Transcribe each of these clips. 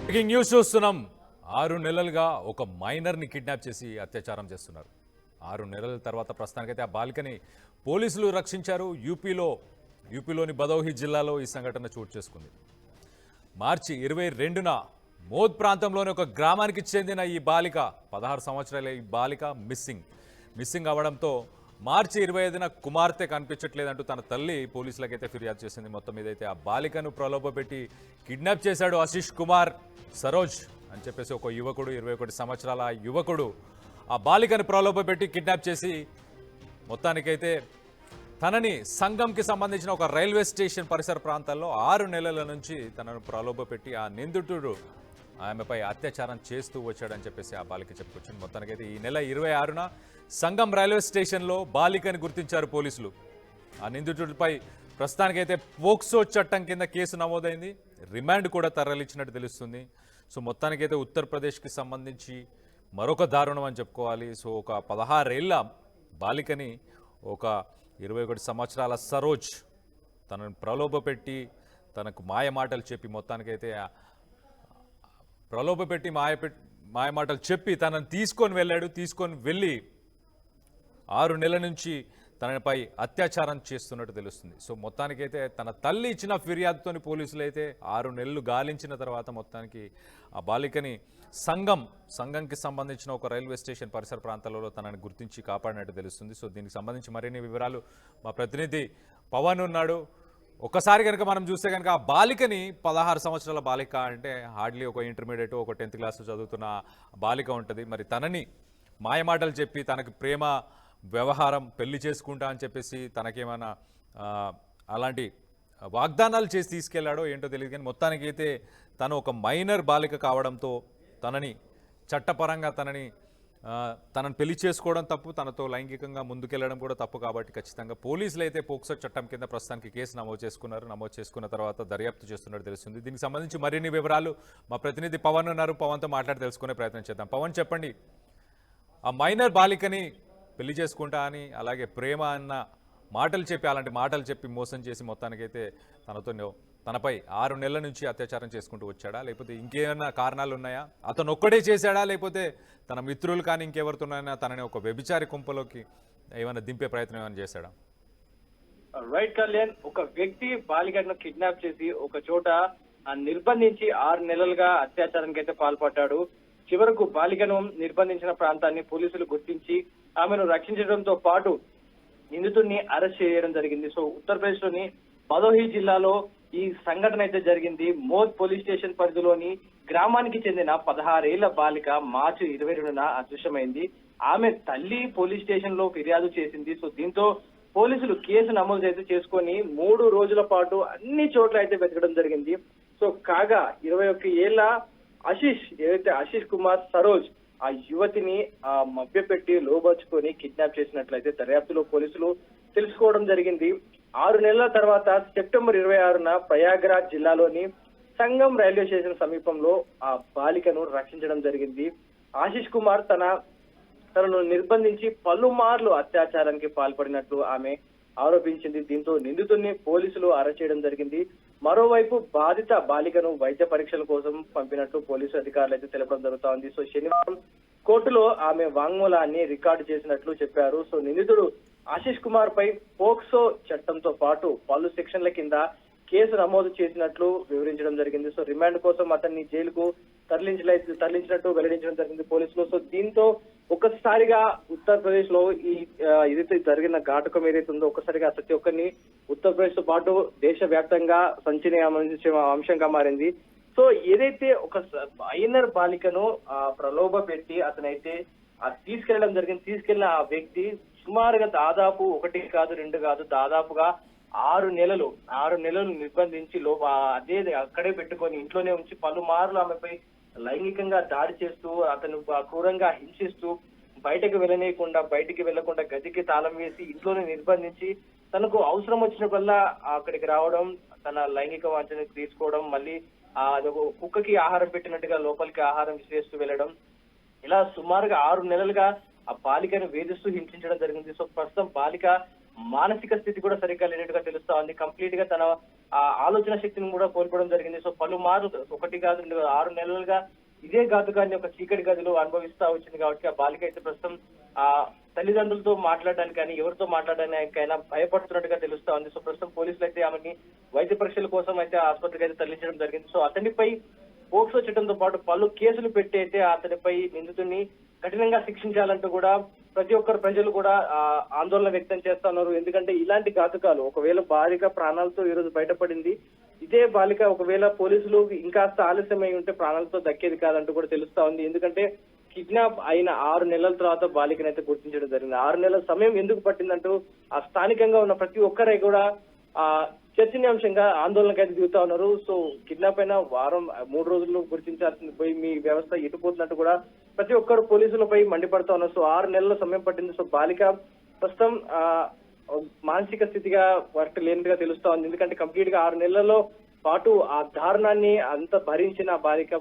Breaking news చూస్తున్నాం. 6 నెలలుగా ఒక మైనర్ని కిడ్నాప్ చేసి అత్యాచారం చేస్తున్నారు. 6 నెలల తర్వాత ప్రస్తుతానికైతే ఆ బాలికని పోలీసులు రక్షించారు. యూపీలోని భదోహి జిల్లాలో ఈ సంఘటన చోటు చేసుకుంది. మార్చి 22న మోద్ ప్రాంతంలోని ఒక గ్రామానికి చెందిన ఈ బాలిక 16 సంవత్సరాల ఈ బాలిక మిస్సింగ్ అవ్వడంతో మార్చి 25న కుమార్తె కనిపించట్లేదంటూ తన తల్లి పోలీసులకైతే ఫిర్యాదు చేసింది. మొత్తం మీదైతే ఆ బాలికను ప్రలోభపెట్టి కిడ్నాప్ చేశాడు ఆశీష్ కుమార్ సరోజ్ అని చెప్పేసి ఒక యువకుడు, 21 సంవత్సరాల యువకుడు ఆ బాలికను ప్రలోభపెట్టి కిడ్నాప్ చేసి మొత్తానికైతే తనని సంఘంకి సంబంధించిన ఒక రైల్వే స్టేషన్ పరిసర ప్రాంతాల్లో 6 నెలల నుంచి తనను ప్రలోభపెట్టి ఆ నిందితుడు ఆమెపై అత్యాచారం చేస్తూ వచ్చాడని చెప్పేసి ఆ బాలిక చెప్పుకొచ్చింది. మొత్తానికైతే ఈ నెల 26న సంగం రైల్వే స్టేషన్లో బాలికని గుర్తించారు పోలీసులు. ఆ నిందితుడిపై ప్రస్తుతానికైతే పోక్సో చట్టం కింద కేసు నమోదైంది. రిమాండ్ కూడా తరలించినట్టు తెలుస్తుంది. సో మొత్తానికైతే ఉత్తరప్రదేశ్కి సంబంధించి మరొక దారుణం అని చెప్పుకోవాలి. సో ఒక 16 ఏళ్ల బాలికని ఒక 21 సంవత్సరాల సరోజ్ తనను ప్రలోభపెట్టి తనకు మాయమాటలు చెప్పి మొత్తానికైతే ప్రలోభపెట్టి మాయమాటలు చెప్పి తనను తీసుకొని వెళ్ళి 6 నెలల నుంచి తనపై అత్యాచారం చేస్తున్నట్టు తెలుస్తుంది. సో మొత్తానికైతే తన తల్లి ఇచ్చిన ఫిర్యాదుతోని పోలీసులు అయితే 6 నెలలు గాలించిన తర్వాత మొత్తానికి ఆ బాలికని సంఘంకి సంబంధించిన ఒక రైల్వే స్టేషన్ పరిసర ప్రాంతాలలో తనని గుర్తించి కాపాడినట్టు తెలుస్తుంది. సో దీనికి సంబంధించి మరిన్ని వివరాలు మా ప్రతినిధి పవన్ ఉన్నాడు. ఒక్కసారి కనుక మనం చూస్తే కనుక ఆ బాలికని 16 సంవత్సరాల బాలిక అంటే హార్డ్లీ ఒక ఇంటర్మీడియట్ ఒక 10th క్లాస్ చదువుతున్న బాలిక ఉంటుంది. మరి తనని మాయమాటలు చెప్పి తనకు ప్రేమ వ్యవహారం పెళ్లి చేసుకుంటా అని చెప్పేసి తనకేమైనా అలాంటి వాగ్దానాలు చేసి తీసుకెళ్లాడో ఏంటో తెలియదు. కానీ మొత్తానికి అయితే తను ఒక మైనర్ బాలిక కావడంతో చట్టపరంగా తనని పెళ్లి చేసుకోవడం తప్పు, తనతో లైంగికంగా ముందుకెళ్లడం కూడా తప్పు. కాబట్టి ఖచ్చితంగా పోలీసులు అయితే పోక్సో చట్టం కింద ప్రస్తుతానికి కేసు నమోదు చేసుకున్న తర్వాత దర్యాప్తు చేస్తున్నట్టు తెలుస్తుంది. దీనికి సంబంధించి మరిన్ని వివరాలు మా ప్రతినిధి పవన్ ఉన్నారు. పవన్తో మాట్లాడి తెలుసుకునే ప్రయత్నం చేద్దాం. పవన్, చెప్పండి, ఆ మైనర్ బాలికని పెళ్లి చేసుకుంటా అని అలాగే ప్రేమ అన్న అలాంటి మాటలు చెప్పి మోసం చేసి మొత్తానికైతే తనపై 6 నెలల నుంచి అత్యాచారం చేసుకుంటూ వచ్చాడా, లేకపోతే ఇంకేమైనా కారణాలు ఉన్నాయా? అతను ఒక్కడే చేశాడా, లేకపోతే తన మిత్రులు కానీ ఇంకెవరితోనైనా తనని ఒక వ్యభిచారి కుంపలోకి ఏమైనా దింపే ప్రయత్నం ఏమైనా చేశాడా? రైట్ కళ్యాణ్, ఒక వ్యక్తి బాలికను కిడ్నాప్ చేసి ఒక చోట నిర్బంధించి 6 నెలలుగా అత్యాచారానికి అయితే పాల్పడ్డాడు. చివరకు బాలికను నిర్బంధించిన ప్రాంతాన్ని పోలీసులు గుర్తించి ఆమెను రక్షించడంతో పాటు నిందితుడిని అరెస్ట్ చేయడం జరిగింది. సో ఉత్తరప్రదేశ్ లోని భదోహి జిల్లాలో ఈ సంఘటన అయితే జరిగింది. మోద్ పోలీస్ స్టేషన్ పరిధిలోని గ్రామానికి చెందిన 16 ఏళ్ల బాలిక మార్చి 22న అదృశ్యమైంది. ఆమె తల్లి పోలీస్ స్టేషన్ లో ఫిర్యాదు చేసింది. సో దీంతో పోలీసులు కేసు నమోదు అయితే చేసుకొని 3 రోజుల పాటు అన్ని చోట్ల అయితే వెతకడం జరిగింది. సో కాగా 21 ఏళ్ల ఆశీష్ కుమార్ సరోజ్ ఆ యువతిని మభ్యపెట్టి లోబర్చుకొని కిడ్నాప్ చేసినట్లయితే దర్యాప్తులో పోలీసులు తెలుసుకోవడం జరిగింది. 6 నెలల తర్వాత సెప్టెంబర్ 26న ప్రయాగ్రాజ్ జిల్లాలోని సంగం రైల్వే స్టేషన్ సమీపంలో ఆ బాలికను రక్షించడం జరిగింది. ఆశీష్ కుమార్ తనను నిర్బంధించి పలుమార్లు అత్యాచారానికి పాల్పడినట్లు ఆమె ఆరోపించింది. దీంతో నిందితుడిని పోలీసులు అరెస్ట్ చేయడం జరిగింది. మరోవైపు బాధిత బాలికను వైద్య పరీక్షల కోసం పంపినట్లు పోలీసు అధికారులు అయితే తెలపడం జరుగుతా ఉంది. సో శనివారం కోర్టులో ఆమె వాంగ్మూలాన్ని రికార్డు చేసినట్లు చెప్పారు. సో నిందితుడు ఆశీష్ కుమార్ పై పోక్సో చట్టంతో పాటు పలు సెక్షన్ల కింద కేసు నమోదు చేసినట్లు వివరించడం జరిగింది. సో రిమాండ్ కోసం అతన్ని జైలుకు తరలించినట్టు వెల్లడించడం జరిగింది పోలీసులు. సో దీంతో ఒక్కసారిగా ఉత్తరప్రదేశ్ లో ఏదైతే జరిగిన ఘాటుకం ఏదైతే ఉందో ఒక్కసారిగా ప్రతి ఒక్కరిని ఉత్తరప్రదేశ్ తో పాటు దేశవ్యాప్తంగా సంచలనాత్మక అంశంగా మారింది. సో ఏదైతే ఒక మైనర్ బాలికను ప్రలోభ పెట్టి అతనైతే తీసుకెళ్లడం జరిగింది. తీసుకెళ్లిన ఆ వ్యక్తి సుమారుగా దాదాపు 1 కాదు 2 కాదు దాదాపుగా 6 నెలలు నిర్బంధించి అదే అక్కడే పెట్టుకొని ఇంట్లోనే ఉంచి పలుమార్లు ఆమెపై లైంగికంగా దాడి చేస్తూ అతను క్రూరంగా హింసిస్తూ బయటికి వెళ్లకుండా గదికి తాళం వేసి ఇంట్లోనే నిర్బంధించి తనకు అవసరం వచ్చినప్పుడల్లా అక్కడికి రావడం, తన లైంగిక వాంఛనకు తీసుకోవడం, మళ్ళీ కుక్కకి ఆహారం పెట్టినట్టుగా లోపలికి ఆహారం విసిరేస్తూ వెళ్ళడం, ఇలా సుమారుగా 6 నెలలుగా ఆ బాలికను వేధిస్తూ హింసించడం జరిగింది. సో ప్రస్తుతం బాలిక మానసిక స్థితి కూడా సరిగ్గా లేనట్టుగా తెలుస్తా ఉంది. కంప్లీట్ గా తన ఆ ఆలోచన శక్తిని కూడా కోల్పోవడం జరిగింది. సో పలుమార్లు ఒకటి కాదు 6 నెలలుగా ఇదే ఘాతుకాన్ని ఒక చీకటి గదిలో అనుభవిస్తా వచ్చింది కాబట్టి ఆ బాలిక అయితే ప్రస్తుతం ఆ తల్లిదండ్రులతో మాట్లాడడానికి కానీ ఎవరితో మాట్లాడడానికైనా భయపడుతున్నట్టుగా తెలుస్తా ఉంది. సో ప్రస్తుతం పోలీసులు అయితే ఆమెని వైద్య పరీక్షల కోసం అయితే ఆసుపత్రికి అయితే తరలించడం జరిగింది. సో అతనిపై పోక్సో చట్టంతో పాటు పలు కేసులు పెట్టి అయితే అతనిపై నిందితుడిని కఠినంగా శిక్షించాలంటూ కూడా ప్రతి ఒక్కరు ప్రజలు కూడా ఆందోళన వ్యక్తం చేస్తా ఉన్నారు. ఎందుకంటే ఇలాంటి ఘాతుకాలు ఒకవేళ బాలిక ప్రాణాలతో ఈ రోజు బయటపడింది, ఇదే బాలిక ఒకవేళ పోలీసులు ఇంకాస్త ఆలస్యమై ఉంటే ప్రాణాలతో దక్కేది కాదంటూ కూడా తెలుస్తా ఉంది. ఎందుకంటే కిడ్నాప్ అయిన 6 నెలల తర్వాత బాలికను అయితే గుర్తించడం జరిగింది. 6 నెలల సమయం ఎందుకు పట్టిందంటూ ఆ స్థానికంగా ఉన్న ప్రతి ఒక్కరై కూడా ఆ చర్చనీయాంశంగా ఆందోళనకు అయితే దిగుతా ఉన్నారు. సో కిడ్నాప్ అయిన వారం 3 రోజుల్లో గుర్తించాల్సింది పోయి మీ వ్యవస్థ ఎటుపోతున్నట్టు కూడా ప్రతి ఒక్కరు పోలీసులపై మండిపడతా ఉన్నారు. సో 6 నెలల సమయం పట్టింది. సో బాలిక ప్రస్తుతం మానసిక స్థితిగా వర్క్ లేనిదిగా తెలుస్తా ఉంది. ఎందుకంటే కంప్లీట్ గా 6 నెలల్లో పాటు ఆ దారుణాన్ని అంత భరించిన బాలిక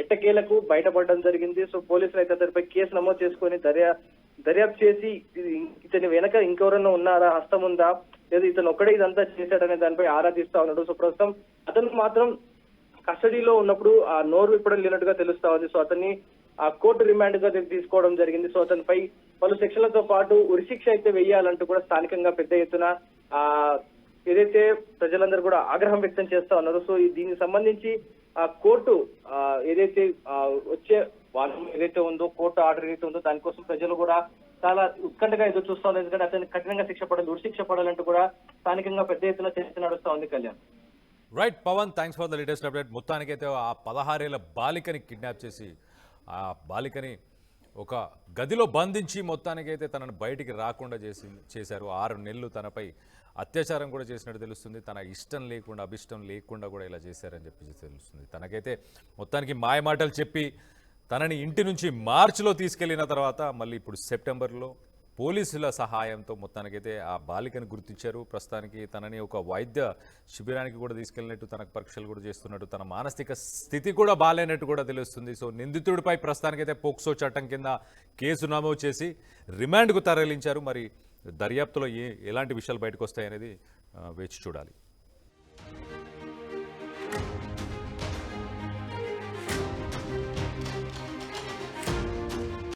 ఎట్టకేలకు బయటపడడం జరిగింది. సో పోలీసులు అయితే అతనిపై కేసు నమోదు చేసుకుని దర్యాప్తు చేసి ఇతని వెనక ఇంకెవరన్నా ఉన్నారా, హస్తం ఉందా, లేదా ఇతను ఒక్కడే ఇదంతా చేశాడనే దానిపై ఆరా తీస్తా ఉన్నాడు. సో ప్రస్తుతం అతను మాత్రం కస్టడీలో ఉన్నప్పుడు ఆ నోరు విప్పడం లేనట్టుగా తెలుస్తా ఉంది. సో అతన్ని ఆ కోర్టు రిమాండ్ గా తీసుకోవడం జరిగింది. సో అతనిపై పలు సెక్షన్లతో పాటు ఉరిశిక్ష అయితే వెయ్యాలంటూ కూడా స్థానికంగా పెద్ద ఎత్తున ఏదైతే ప్రజలందరూ కూడా ఆగ్రహం వ్యక్తం చేస్తా ఉన్నారు. సో దీనికి సంబంధించి ఆ కోర్టు ఏదైతే వచ్చే వారం ఏదైతే ఉందో కోర్టు ఆర్డర్ ఏదైతే ఉందో దానికోసం ప్రజలు కూడా చాలా ఉత్కంఠగా ఎదురు చూస్తా ఉన్నారు. ఎందుకంటే అతనికి కఠినంగా శిక్ష పడాలి, ఉరిశిక్ష పడాలంటూ కూడా స్థానికంగా పెద్ద ఎత్తున చర్చ నడుస్తా ఉంది. Kalyan. Right Pavan, thanks for the latest update. మొత్తానికైతే ఆ 16 ఏళ్ల బాలికని కిడ్నాప్ చేసి ఆ బాలికని ఒక గదిలో బంధించి మొత్తానికైతే తనను బయటికి రాకుండా చేశారు. 6 నెలలు తనపై అత్యాచారం కూడా చేసినట్టు తెలుస్తుంది. తన ఇష్టం లేకుండా అభిష్టం లేకుండా కూడా ఇలా చేశారని చెప్పి తెలుస్తుంది. తనకైతే మొత్తానికి మాయమాటలు చెప్పి తనని ఇంటి నుంచి మార్చిలో తీసుకెళ్లిన తర్వాత మళ్ళీ ఇప్పుడు సెప్టెంబర్లో పోలీసుల సహాయంతో మొత్తానికైతే ఆ బాలికను గుర్తించారు. ప్రస్తుతానికి తనని ఒక వైద్య శిబిరానికి కూడా తీసుకెళ్ళినట్టు, తనకు పరీక్షలు కూడా చేస్తున్నట్టు, తన మానసిక స్థితి కూడా బాగాలేనట్టు కూడా తెలుస్తుంది. సో నిందితుడిపై ప్రస్తుతానికైతే పోక్సో చట్టం కింద కేసు నమోదు చేసి రిమాండ్కు తరలించారు. మరి దర్యాప్తులో ఎలాంటి విషయాలు బయటకు వస్తాయనేది వేచి చూడాలి.